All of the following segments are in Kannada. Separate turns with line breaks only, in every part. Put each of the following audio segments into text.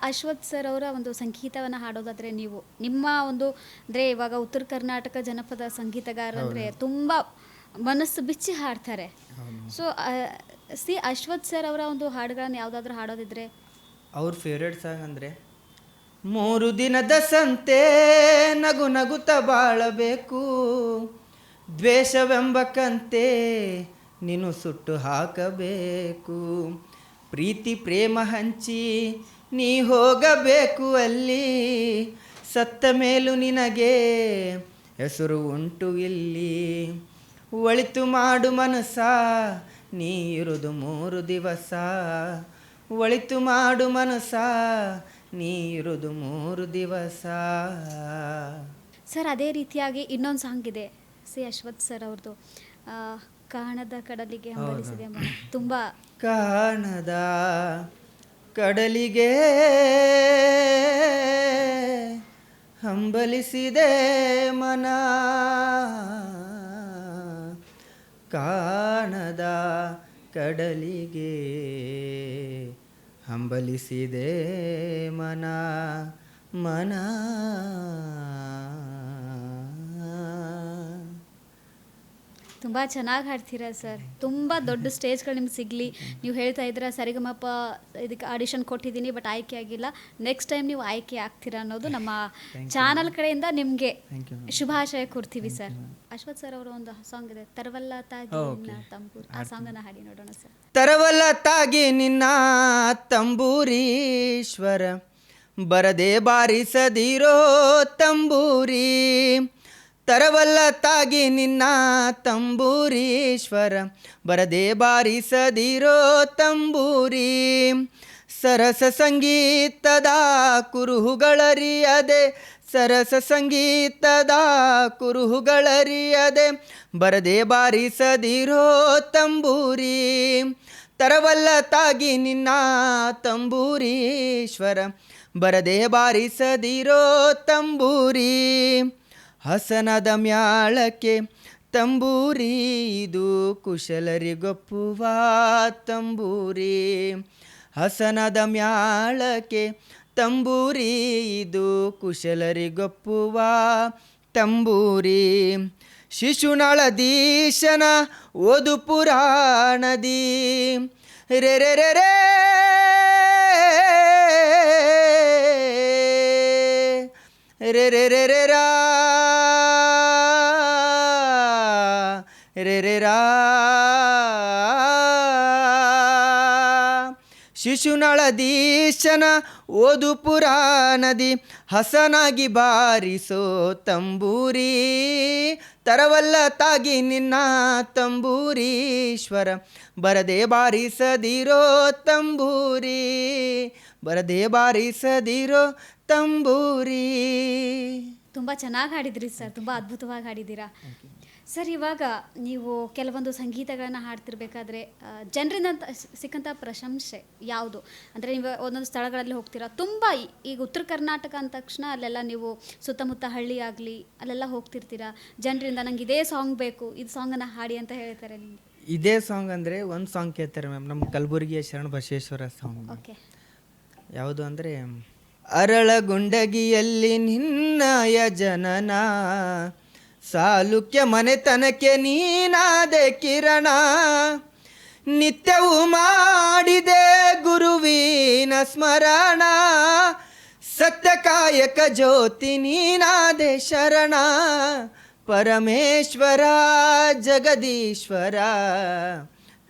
ಅಶ್ವಥ್ ಸರ್ ಅವರ ಒಂದು ಸಂಗೀತವನ್ನು ಹಾಡೋದಾದರೆ ನೀವು ನಿಮ್ಮ ಒಂದು ಅಂದರೆ ಇವಾಗ ಉತ್ತರ ಕರ್ನಾಟಕ ಜನಪದ ಸಂಗೀತಗಾರಂದರೆ ತುಂಬ ಮನಸ್ಸು ಬಿಚ್ಚಿ ಹಾಡ್ತಾರೆ. ಸೊ ಅಶ್ವಥ್ ಸರ್ ಅವರ ಒಂದು ಹಾಡುಗಳನ್ನು ಯಾವುದಾದ್ರೂ ಹಾಡೋದಿದ್ರೆ
ಅವ್ರ ಫೇವ್ರೇಟ್ ಸಾಂಗ್ ಅಂದರೆ 3 ದಿನದ ಸಂತೆ ನಗು ನಗುತ್ತ ಬಾಳಬೇಕು, ದ್ವೇಷವೆಂಬ ಕಂತೆ ನೀನು ಸುಟ್ಟು ಹಾಕಬೇಕು, ಪ್ರೀತಿ ಪ್ರೇಮ ಹಂಚಿ ನೀ ಹೋಗಬೇಕು ಅಲ್ಲಿ, ಸತ್ತ ಮೇಲೂ ನಿನಗೆ ಹೆಸರು ಉಂಟು ಇಲ್ಲಿ, ಒಳಿತು ಮಾಡು ಮನಸ ನೀ ಇರುವುದು 3 ದಿವಸ, ಒಳಿತು ಮಾಡು ಮನಸ ನೀ ಇರುವುದು 3 ದಿವಸ.
ಸರ್ ಅದೇ ರೀತಿಯಾಗಿ ಇನ್ನೊಂದು ಸಾಂಗ್ ಇದೆ ಅಶ್ವಥ್ ಸರ್ ಅವ್ರದ್ದು, ಕಾಣದ ಕಡಲಿಗೆ ಹಂಬಲಿಸಿದೆ ಮನ. ತುಂಬ
ಕಾಣದ ಕಡಲಿಗೆ ಹಂಬಲಿಸಿದೆ ಮನ, ಕಾಣದ ಕಡಲಿಗೆ ಹಂಬಲಿಸಿದೆ ಮನ ಮನ.
ತುಂಬ ಚೆನ್ನಾಗಿ ಹಾಡ್ತೀರಾ ಸರ್. ತುಂಬ ದೊಡ್ಡ ಸ್ಟೇಜ್ಗಳು ನಿಮ್ಗೆ ಸಿಗಲಿ. ನೀವು ಹೇಳ್ತಾ ಇದ್ದೀರಾ ಸರಿಗಮಪ ಇದಕ್ಕೆ ಆಡಿಷನ್ ಕೊಟ್ಟಿದ್ದೀನಿ ಬಟ್ ಆಯ್ಕೆ ಆಗಿಲ್ಲ, ನೆಕ್ಸ್ಟ್ ಟೈಮ್ ನೀವು ಆಯ್ಕೆ ಆಗ್ತೀರಾ ಅನ್ನೋದು ನಮ್ಮ ಚಾನಲ್ ಕಡೆಯಿಂದ ನಿಮಗೆ ಶುಭಾಶಯ ಕೊಡ್ತೀವಿ ಸರ್. ಅಶ್ವಥ್ ಸರ್ ಅವರ ಒಂದು ಸಾಂಗ್ ಇದೆ, ತರವಲ್ಲ ತಾಗಿ ನಿನ್ನ ತಂಬೂರಿ, ಆ ಸಾಂಗನ್ನು ಹಾಡಿ ನೋಡೋಣ ಸರ್.
ತರವಲ್ಲ ತಾಗಿ ನಿನ್ನ ತಂಬೂರೀಶ್ವರ, ಬರದೆ ಬಾರಿಸದಿರೋ ತಂಬೂರಿ, ತರವಲ್ಲ ತಾಗಿ ನಿನ್ನ ತಂಬೂರೀಶ್ವರ, ಬರದೆ ಬಾರಿಸದಿರೋ ತಂಬೂರಿ, ಸರಸ ಸಂಗೀತದ ಕುರುಹುಗಳರಿಯದೆ, ಸರಸ ಸಂಗೀತದ ಕುರುಹುಗಳರಿಯದೆ, ಬರದೆ ಬಾರಿಸದಿರೋ ತಂಬೂರಿ, ತರವಲ್ಲ ತಾಗಿ ನಿನ್ನ ತಂಬೂರೀಶ್ವರ, ಬರದೆ ಬಾರಿಸದಿರೋ ತಂಬೂರಿ, ಹಸನದ ಮ್ಯಾಳಕ್ಕೆ ತಂಬೂರಿ ಇದು ಕುಶಲರಿಗೊಪ್ಪುವ ತಂಬೂರಿ, ಹಸನದ ಮ್ಯಾಳಕ್ಕೆ ತಂಬೂರಿ ಇದು ಕುಶಲರಿಗೊಪ್ಪುವ ತಂಬೂರಿ, ಶಿಶುನಾಳಧೀಶನ ಓದು ಪುರಾಣದಿ ರೇ ರೇ ರೇ ರೇ ರೇ ರೇ ರೇ ರೇ ರಾ ರೇ ರೇ ರಾ, ಶಿಶುನಾಳಧೀಶನ ಓದು ಪುರಾಣದಿ ಹಸನಾಗಿ ಬಾರಿಸೋ ತಂಬೂರಿ, ತರವಲ್ಲ ತಾಗಿ ನಿನ್ನ ತಂಬೂರೀಶ್ವರ, ಬರದೆ ಬಾರಿಸದಿರೋ ತಂಬೂರಿ, ಬರದೆ ಬಾರಿಸದಿರೋ ತಂಬೂರಿ.
ತುಂಬ ಚೆನ್ನಾಗಿ ಹಾಡಿದ್ರಿ ಸರ್, ತುಂಬ ಅದ್ಭುತವಾಗಿ ಹಾಡಿದ್ದೀರಾ ಸರ್. ಇವಾಗ ನೀವು ಕೆಲವೊಂದು ಸಂಗೀತಗಳನ್ನು ಹಾಡ್ತಿರ್ಬೇಕಾದ್ರೆ ಜನರಿಂದ ಸಿಕ್ಕಂಥ ಪ್ರಶಂಸೆ ಯಾವುದು? ಅಂದರೆ ನೀವು ಒಂದೊಂದು ಸ್ಥಳಗಳಲ್ಲಿ ಹೋಗ್ತೀರಾ, ತುಂಬ ಈಗ ಉತ್ತರ ಕರ್ನಾಟಕ ಅಂದ ತಕ್ಷಣ ಅಲ್ಲೆಲ್ಲ ನೀವು ಸುತ್ತಮುತ್ತ ಹಳ್ಳಿ ಆಗಲಿ ಅಲ್ಲೆಲ್ಲ ಹೋಗ್ತಿರ್ತೀರಾ, ಜನರಿಂದ ನಂಗೆ ಇದೇ ಸಾಂಗ್ ಬೇಕು, ಇದು ಸಾಂಗನ್ನು ಹಾಡಿ ಅಂತ ಹೇಳ್ತಾರೆ ನಿಮಗೆ?
ಇದೇ ಸಾಂಗ್ ಅಂದರೆ ಒಂದು ಸಾಂಗ್ ಕೇಳ್ತಾರೆ ಮ್ಯಾಮ್, ನಮ್ಮ ಕಲಬುರಗಿಯ ಶರಣ ಬಸವೇಶ್ವರ ಸಾಂಗ್.
ಓಕೆ,
ಯಾವುದು ಅಂದರೆ ಅರಳಗುಂಡಗಿಯಲ್ಲಿ ನಿನ್ನಯ ಜನನ, ಸಾಲುಕ್ಯ ಮನೆತನಕ್ಕೆ ನೀನಾದೆ ಕಿರಣ, ನಿತ್ಯವೂ ಮಾಡಿದೆ ಗುರುವಿನ ಸ್ಮರಣ, ಸತ್ಯಕಾಯಕ ಜ್ಯೋತಿ ನೀನಾದೆ ಶರಣ, ಪರಮೇಶ್ವರ ಜಗದೀಶ್ವರ,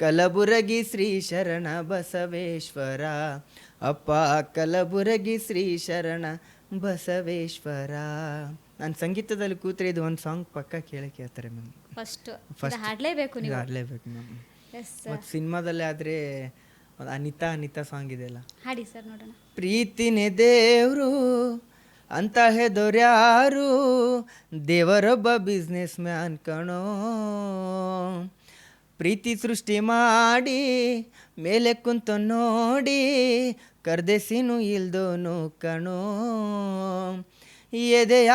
ಕಲಬುರಗಿ ಶ್ರೀ ಶರಣ ಬಸವೇಶ್ವರ, ಅಪ್ಪ ಕಲಬುರಗಿ ಶ್ರೀ ಶರಣ ಬಸವೇಶ್ವರ. ನಾನು ಸಂಗೀತದಲ್ಲಿ ಕೂತ್ರೆ ಇದು ಒಂದು ಸಾಂಗ್ ಪಕ್ಕ ಕೇಳ್ತಾರೆ ಮ್ಯಾಮ್.
ಫಸ್ಟ್ ಹಾಡಲೇಬೇಕು, ನೀವು
ಹಾಡಲೇಬೇಕು ಮ್ಯಾಮ್.
ಎಸ್
ಮತ್ತು ಸಿನಿಮಾದಲ್ಲಿ ಆದರೆ ಅನಿತಾ ಅನಿತಾ ಸಾಂಗ್ ಇದೆಯಲ್ಲ,
ಹಾಡಿ ಸರ್ ನೋಡೋಣ.
ಪ್ರೀತಿನೇ ದೇವರು ಅಂತ ಹೆದರ್ಯಾರು, ದೇವರೊಬ್ಬ ಬಿಸ್ನೆಸ್ ಮ್ಯಾನ್ ಕಣೋ, ಪ್ರೀತಿ ಸೃಷ್ಟಿ ಮಾಡಿ ಮೇಲೆ ಕುಂತು ನೋಡಿ, ಕರ್ದೆಸಿನು ಇಲ್ದೋನು ಕಣೋ, ಎದೆಯ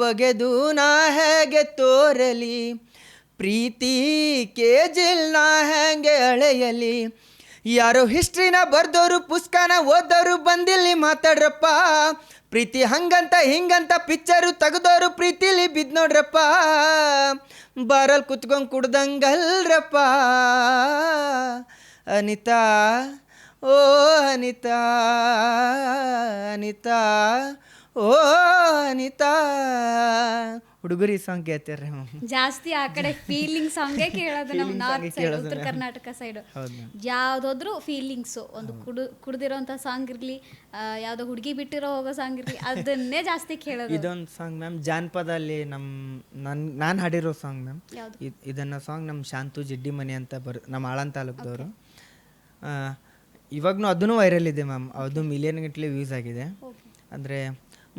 ಬಗೆದು ನಾ ಹೇಗೆ ತೋರಲಿ, ಪ್ರೀತಿ ಕೇಜಿಲ್ ನಾ ಹೇಗೆ ಅಳೆಯಲಿ, ಯಾರೋ ಹಿಸ್ಟ್ರಿನ ಬರ್ದೋರು ಪುಸ್ತಕನ ಓದೋರು ಬಂದಿಲ್ಲಿ ಮಾತಾಡ್ರಪ್ಪ, ಪ್ರೀತಿ ಹಂಗಂತ ಹಿಂಗಂತ ಪಿಕ್ಚರು ತೆಗ್ದೋರು ಪ್ರೀತಿಲಿ ಬಿದ್ದು ನೋಡ್ರಪ್ಪ, ಬಾರಲ್ಲಿ ಕುತ್ಕೊಂಡು ಕುಡ್ದಂಗಲ್ರಪ್ಪ. ಅನಿತಾ ಓ ಅನಿತಾ, ಅನಿತಾ ಓ ಅನಿತಾ. ಹುಡುಗರಿ ಸಾಂಗ್ ಕೇಳ್ತೀರ
ಜಾಸ್ತಿ ಆ ಕಡೆ ಫೀಲಿಂಗ್ ಸಾಂಗೇ ಕೇಳೋದು ನಮ್ಮ ನಾರ್ತ್ ಸೈಡ್, ಉತ್ತರ ಕರ್ನಾಟಕ ಸೈಡ್. ಯಾವುದಾದ್ರೂ ಫೀಲಿಂಗ್ಸು, ಒಂದು ಕುಡ್ದಿರೋಂಥ ಸಾಂಗ್ ಇರಲಿ, ಯಾವುದೋ ಹುಡುಗಿ ಬಿಟ್ಟಿರೋ ಹೋಗೋ ಸಾಂಗ್ ಇರಲಿ, ಅದನ್ನೇ ಜಾಸ್ತಿ ಕೇಳೋದು.
ಇದೊಂದು ಸಾಂಗ್ ಮ್ಯಾಮ್ ಜಾನಪದಲ್ಲಿ ನಾನು ಹಾಡಿರೋ ಸಾಂಗ್ ಮ್ಯಾಮ್.
ಯಾವುದು?
ಇದನ್ನು ಸಾಂಗ್ ನಮ್ಮ ಶಾಂತು ಜಿಡ್ಡಿ ಮನೆ ಅಂತ ನಮ್ಮ ಆಳಂದ ತಾಲೂಕದವರು. ಇವಾಗೂ ಅದೂ ವೈರಲ್ ಇದೆ ಮ್ಯಾಮ್, ಅದು ಮಿಲಿಯನ್ ಗಟ್ಟಲೆ ವ್ಯೂಸ್ ಆಗಿದೆ. ಅಂದರೆ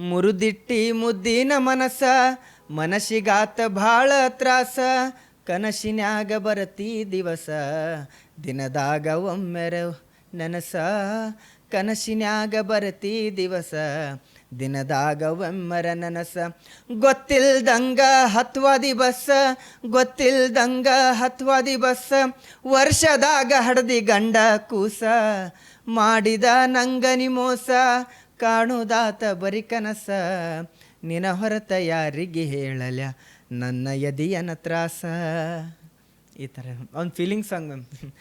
ಮುರುದಿಟ್ಟಿ ಮುದ್ದಿನ ಮನಸ್ಸಿಗಾತ ಭಾಳ ತ್ರಾಸ, ಕನಸಿನ್ಯಾಗ ಬರತಿ ದಿವಸ ದಿನದಾಗ ಒಮ್ಮೆರೆ ನನಸ, ಕನಸಿನ್ಯಾಗ ಬರತಿ ದಿವಸ ದಿನದಾಗ ಒಮ್ಮೆರ ನನಸ, ಗೊತ್ತಿಲ್ದಂಗ ಹತ್ವಾದಿ ಬಸ್, ಗೊತ್ತಿಲ್ದಂಗ ಹತ್ವಾದಿ ಬಸ್, ವರ್ಷದಾಗ ಹಡ್ದಿ ಗಂಡ ಕೂಸ, ಮಾಡಿದ ನಂಗನಿ ಮೋಸ, ಕಾಣುದಾತ ಬರಿ ಕನಸ, ನಿನ ಹೊರತ ಯಾರಿಗೆ ಹೇಳಲ್ಯ ನನ್ನ ಎದಿಯನ ತ್ರಾಸ. ಈ ಥರ ಒಂದು ಫೀಲಿಂಗ್ ಸಾಂಗ್ ಮ್ಯಾಮ್.